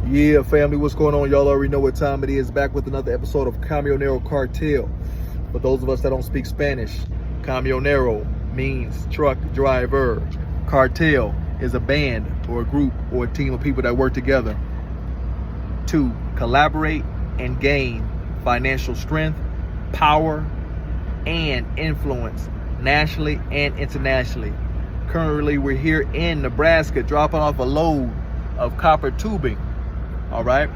Yeah, family, what's going on? Y'all already know what time it is. Back with another episode of Camionero Cartel. For those of us that don't speak Spanish, Camionero means truck driver. Cartel is a band or a group or a team of people that work together to collaborate and gain financial strength, power, and influence nationally and internationally. Currently, we're here in Nebraska dropping off a load of copper tubing. All right,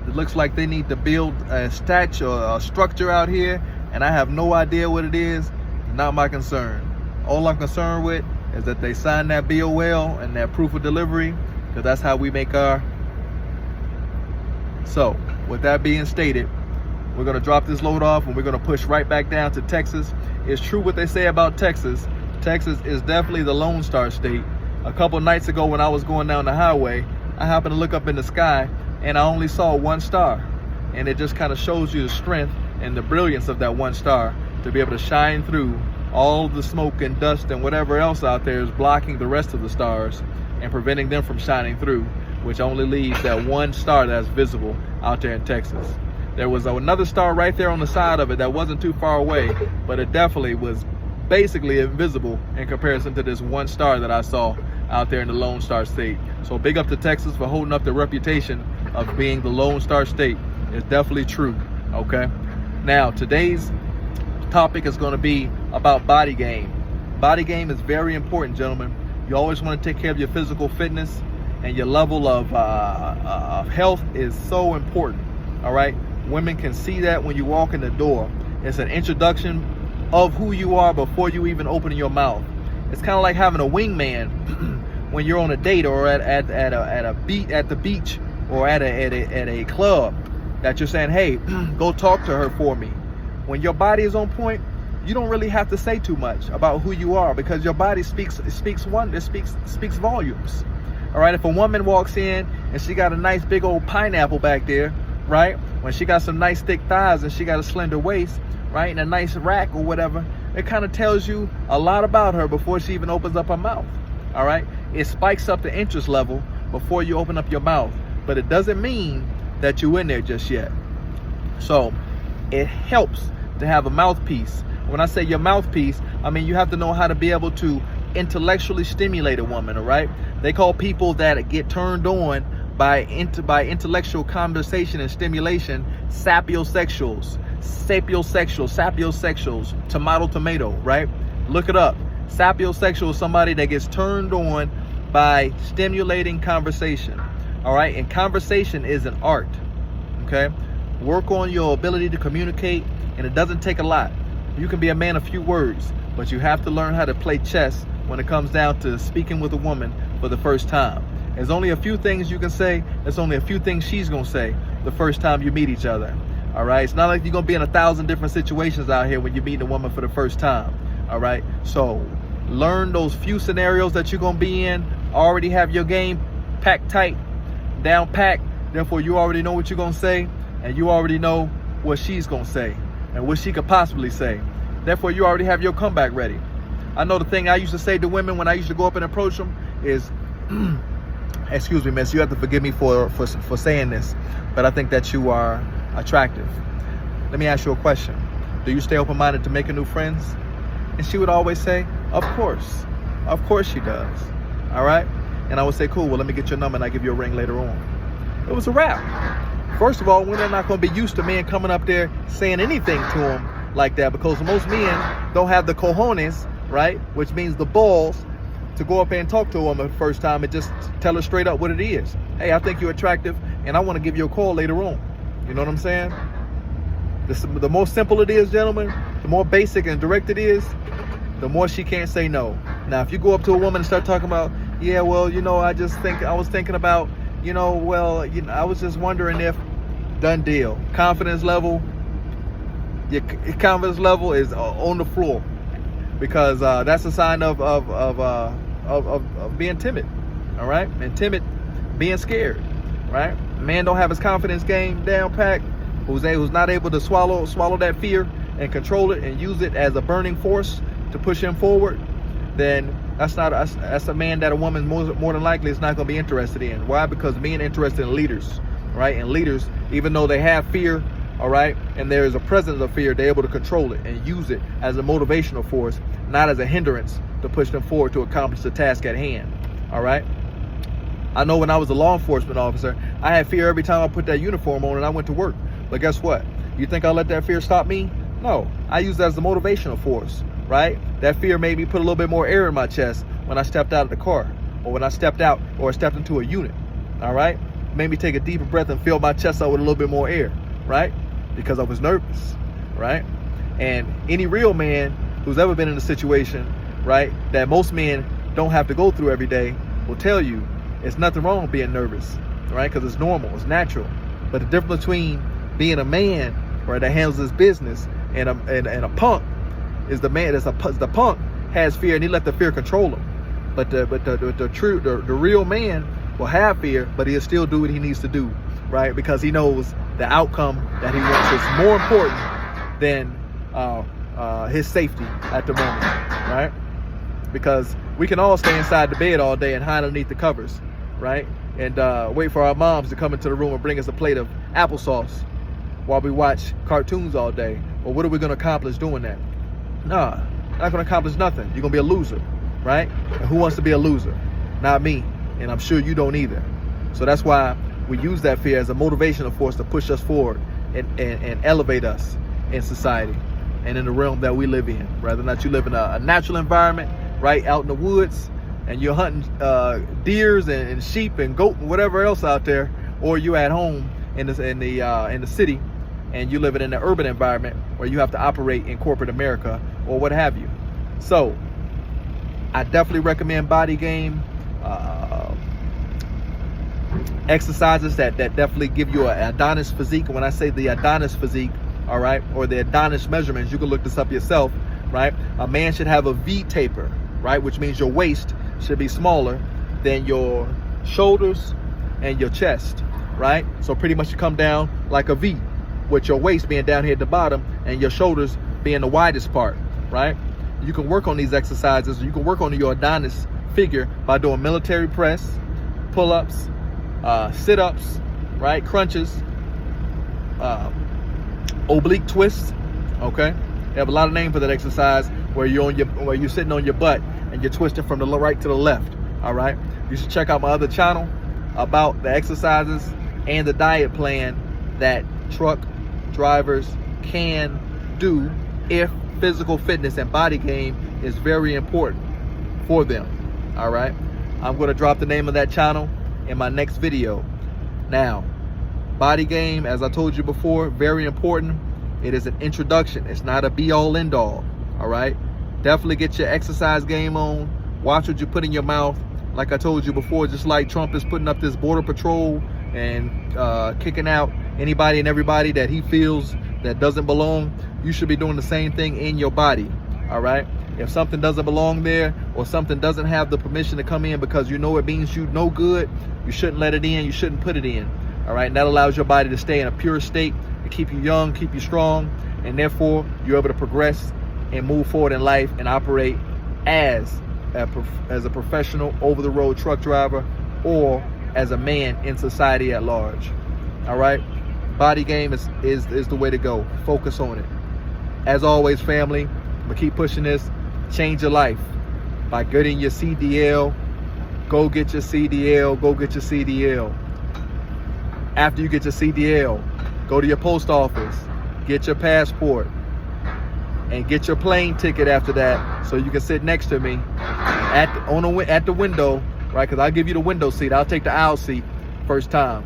it looks like they need to build a structure out here, and I have no idea what it is. Not my concern. All I'm concerned with is that they sign that BOL and that proof of delivery, because that's how we make our. So with that being stated, we're going to drop this load off and we're going to push right back down to Texas. It's true what they say about Texas. Texas is definitely the Lone Star State. A couple nights ago when I was going down the highway, I happened to look up in the sky and I only saw one star. And it just kind of shows you the strength and the brilliance of that one star to be able to shine through all the smoke and dust and whatever else out there is blocking the rest of the stars and preventing them from shining through, which only leaves that one star that's visible out there in Texas. There was another star right there on the side of it that wasn't too far away, but it definitely was basically invisible in comparison to this one star that I saw out there in the Lone Star State. So big up to Texas for holding up the reputation of being the Lone Star State. It's definitely true, okay? Now, today's topic is going to be about body game. Body game is very important, gentlemen. You always want to take care of your physical fitness, and your level of health is so important, all right? Women can see that when you walk in the door. It's an introduction of who you are before you even open your mouth. It's kind of like having a wingman when you're on a date or at the beach or at a club, that you're saying, hey, go talk to her for me. When your body is on point, you don't really have to say too much about who you are, because your body speaks volumes. All right, if a woman walks in and she got a nice big old pineapple back there, right? When she got some nice thick thighs and she got a slender waist, right, and a nice rack or whatever, it kind of tells you a lot about her before she even opens up her mouth. All right, it spikes up the interest level before you open up your mouth, but it doesn't mean that you're in there just yet. So it helps to have a mouthpiece. When I say your mouthpiece, I mean you have to know how to be able to intellectually stimulate a woman. All right, they call people that get turned on by intellectual conversation and stimulation sapiosexuals, tomato, right? Look it up. Sapiosexual is somebody that gets turned on by stimulating conversation. All right, and conversation is an art. Okay, work on your ability to communicate, and it doesn't take a lot. You can be a man of few words, but you have to learn how to play chess when it comes down to speaking with a woman for the first time. There's only a few things you can say. There's only a few things she's gonna say the first time you meet each other. All right, it's not like you're gonna be in 1,000 different situations out here when you're meeting a woman for the first time. All right, so learn those few scenarios that you're gonna be in. Already have your game packed tight, down packed. Therefore, you already know what you're gonna say, and you already know what she's gonna say and what she could possibly say. Therefore, you already have your comeback ready. I know the thing I used to say to women when I used to go up and approach them is, excuse me, miss, you have to forgive me for saying this, but I think that you are attractive. Let me ask you a question. Do you stay open-minded to making new friends? And she would always say, of course she does. All right, and I would say, cool, well, let me get your number and I give you a ring later on. It was a wrap. First of all, women are not going to be used to men coming up there saying anything to them like that, because most men don't have the cojones, right, which means the balls, to go up there and talk to a woman the first time and just tell her straight up what it is. Hey, I think you're attractive and I want to give you a call later on. You know what I'm saying? The more simple it is, gentlemen, the more basic and direct it is, the more she can't say no. Now, if you go up to a woman and start talking about, yeah, well, you know, I was thinking about, you know, well, you know, I was just wondering if, done deal. Confidence level, your confidence level is on the floor, because that's a sign of being timid. All right, and timid, being scared. Right, man don't have his confidence game down packed, who's not able to swallow that fear and control it and use it as a burning force to push him forward, then That's a man that a woman more than likely is not going to be interested in. Why? Because men interested in leaders, right? And leaders, even though they have fear, all right, and there is a presence of fear, they're able to control it and use it as a motivational force, not as a hindrance to push them forward to accomplish the task at hand. All right. I know when I was a law enforcement officer, I had fear every time I put that uniform on and I went to work. But guess what? You think I let that fear stop me? No, I use that as a motivational force, right? That fear made me put a little bit more air in my chest when I stepped out of the car, or when I stepped out or stepped into a unit, all right? Made me take a deeper breath and fill my chest out with a little bit more air, right? Because I was nervous, right? And any real man who's ever been in a situation, right, that most men don't have to go through every day will tell you it's nothing wrong with being nervous, right? Because it's normal, it's natural. But the difference between being a man, right, that handles his business and a punk is the man the punk has fear and he let the fear control him. But the real man will have fear, but he'll still do what he needs to do, right? Because he knows the outcome that he wants is more important than his safety at the moment, right? Because we can all stay inside the bed all day and hide underneath the covers, right? And wait for our moms to come into the room and bring us a plate of applesauce while we watch cartoons all day. Well, what are we going to accomplish doing that? Nah, not going to accomplish nothing. You're going to be a loser, right? And who wants to be a loser? Not me. And I'm sure you don't either. So that's why we use that fear as a motivational force to push us forward and elevate us in society and in the realm that we live in. Rather not you live in a natural environment, right, out in the woods, and you're hunting deers and sheep and goat and whatever else out there, or you at home in the city, and you living in an urban environment where you have to operate in corporate America or what have you. So I definitely recommend Body Game exercises that definitely give you an Adonis physique. And when I say the Adonis physique, all right, or the Adonis measurements, you can look this up yourself, right? A man should have a V taper, right, which means your waist should be smaller than your shoulders and your chest, right? So pretty much you come down like a V, with your waist being down here at the bottom and your shoulders being the widest part, right? You can work on these exercises. You can work on your Adonis figure by doing military press, pull-ups, sit-ups, right, crunches, oblique twists. Okay, they have a lot of names for that exercise where you're sitting on your butt and you're twisting from the right to the left. All right, you should check out my other channel about the exercises and the diet plan that truck drivers can do if physical fitness and body game is very important for them. All right, I'm going to drop the name of that channel in my next video. Now, body game, as I told you before, very important. It is an introduction. It's not a be-all end-all. All right, definitely get your exercise game on. Watch what you put in your mouth. Like I told you before, just like Trump is putting up this border patrol and kicking out anybody and everybody that he feels that doesn't belong, you should be doing the same thing in your body. All right, if something doesn't belong there, or something doesn't have the permission to come in because you know it means you no good, you shouldn't let it in. You shouldn't put it in. All right, and that allows your body to stay in a pure state, to keep you young, keep you strong, and therefore you're able to progress and move forward in life and operate as a professional over-the-road truck driver or as a man in society at large. All right, body game is the way to go. Focus on it. As always, family, I'm gonna keep pushing this. Change your life by getting your CDL. Go get your CDL. Go get your CDL. After you get your CDL, go to your post office, get your passport, and get your plane ticket after that, so you can sit next to me at the window, right? Because I'll give you the window seat. I'll take the aisle seat first time,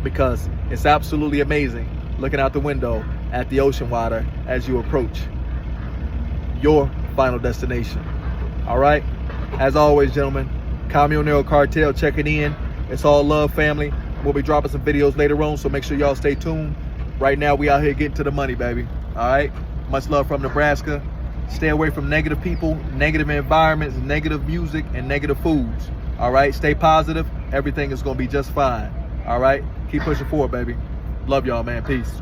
because it's absolutely amazing looking out the window at the ocean water as you approach your final destination. All right, as always, gentlemen, Camionero Cartel checking in. It's all love, family. We'll be dropping some videos later on, so make sure y'all stay tuned. Right now, we out here getting to the money, baby. All right, much love from Nebraska. Stay away from negative people, negative environments, negative music, and negative foods. All right, stay positive. Everything is gonna be just fine. All right, keep pushing forward, baby. Love y'all, man. Peace.